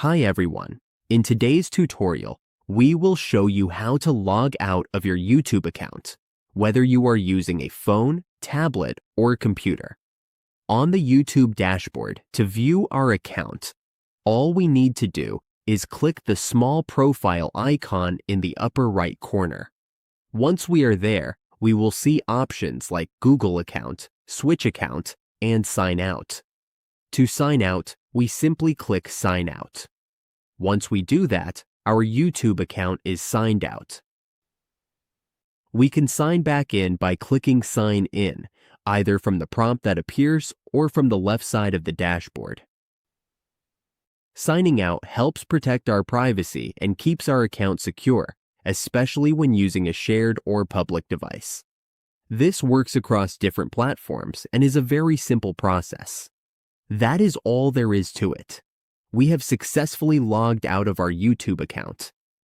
Hi everyone. In today's tutorial, we will show you how to log out of your YouTube account, whether you are using a phone, tablet, or computer. On the YouTube dashboard, to view our account, all we need to do is click the small profile icon in the upper right corner. Once we are there, we will see options like Google account, Switch account, and Sign Out. To sign out, we simply click Sign Out. Once we do that, our YouTube account is signed out. We can sign back in by clicking Sign In, either from the prompt that appears or from the left side of the dashboard. Signing out helps protect our privacy and keeps our account secure, especially when using a shared or public device. This works across different platforms and is a very simple process. That is all there is to it. We have successfully logged out of our YouTube account.